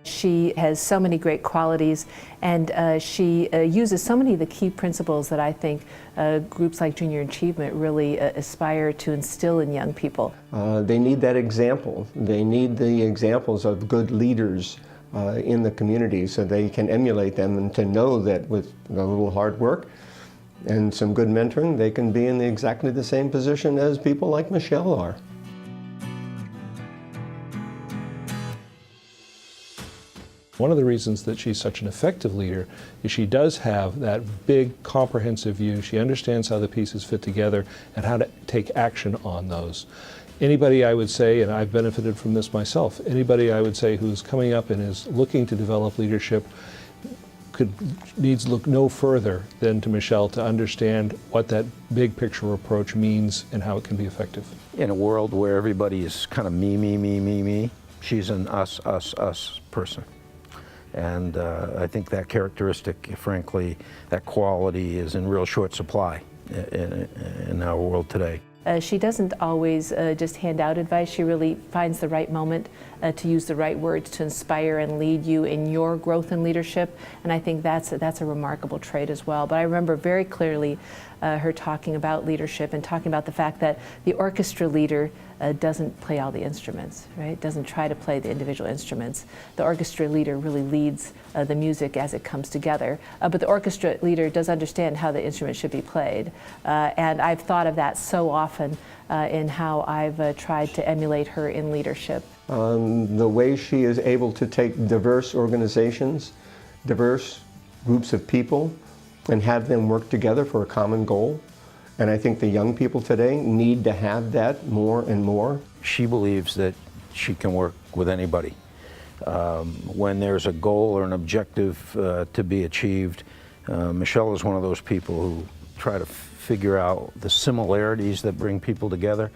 She has so many great qualities, and she uses so many of the key principles that I think groups like Junior Achievement really aspire to instill in young people. They need that example. They need the examples of good leaders in the community so they can emulate them, and to know that with a little hard work and some good mentoring, they can be in exactly the same position as people like Michelle are. One of the reasons that she's such an effective leader is she does have that big, comprehensive view. She understands how the pieces fit together and how to take action on those. Anybody, I would say, and I've benefited from this myself, anybody I would say who's coming up and is looking to develop leadership needs look no further than to Michelle to understand what that big picture approach means and how it can be effective. In a world where everybody is kind of me, she's an us person. And I think that characteristic, frankly, that quality is in real short supply in our world today. She doesn't always just hand out advice. She really finds the right moment to use the right words to inspire and lead you in your growth and leadership. And I think that's a remarkable trait as well. But I remember very clearly her talking about leadership and talking about the fact that the orchestra leader doesn't play all the instruments, right? Doesn't try to play the individual instruments. The orchestra leader really leads the music as it comes together. But the orchestra leader does understand how the instrument should be played. And I've thought of that so often in how I've tried to emulate her in leadership. The way she is able to take diverse organizations, diverse groups of people, and have them work together for a common goal. And I think the young people today need to have that more and more. She believes that she can work with anybody. When there's a goal or an objective to be achieved, Michelle is one of those people who try to figure out the similarities that bring people together,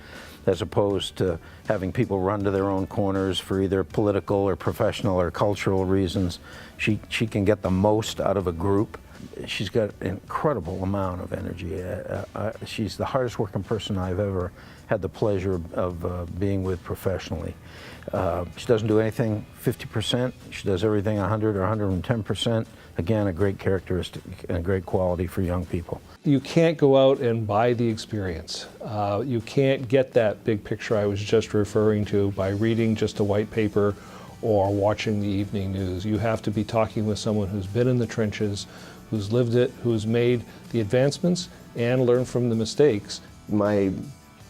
as opposed to having people run to their own corners for either political or professional or cultural reasons. She can get the most out of a group. She's got an incredible amount of energy. She's the hardest working person I've ever had the pleasure of being with professionally. She doesn't do anything 50%. She does everything 100 or 110%. Again, a great characteristic and a great quality for young people. You can't go out and buy the experience. You can't get that big picture I was just referring to by reading just a white paper or watching the evening news. You have to be talking with someone who's been in the trenches, who's lived it, who's made the advancements and learned from the mistakes. My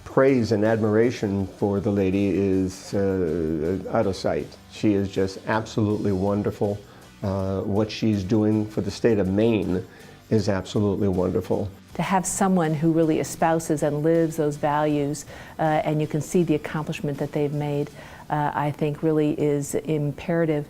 praise and admiration for the lady is out of sight. She is just absolutely wonderful. What she's doing for the state of Maine is absolutely wonderful. To have someone who really espouses and lives those values, and you can see the accomplishment that they've made, I think really is imperative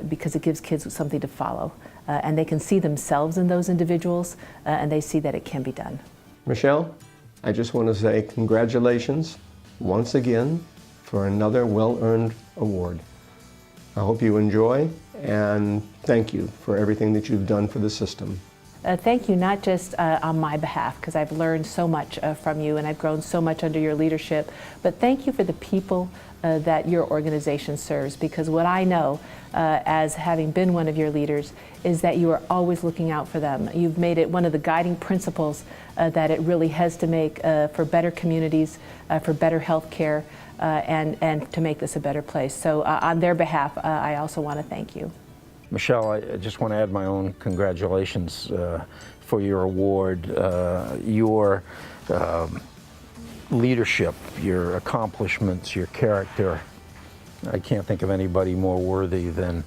because it gives kids something to follow. And they can see themselves in those individuals, and they see that it can be done. Michelle, I just want to say congratulations once again for another well-earned award. I hope you enjoy, and thank you for everything that you've done for the system. Thank you, not just on my behalf, because I've learned so much from you and I've grown so much under your leadership, but thank you for the people that your organization serves, because what I know as having been one of your leaders is that you are always looking out for them. You've made it one of the guiding principles that it really has to make for better communities, for better health care, and to make this a better place. So on their behalf, I also want to thank you. Michelle, I just want to add my own congratulations for your award. Your leadership, your accomplishments, your character. I can't think of anybody more worthy than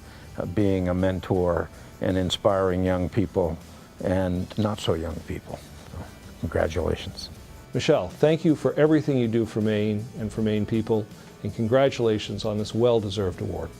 being a mentor and inspiring young people and not so young people. So, congratulations. Michelle, thank you for everything you do for Maine and for Maine people, and congratulations on this well-deserved award.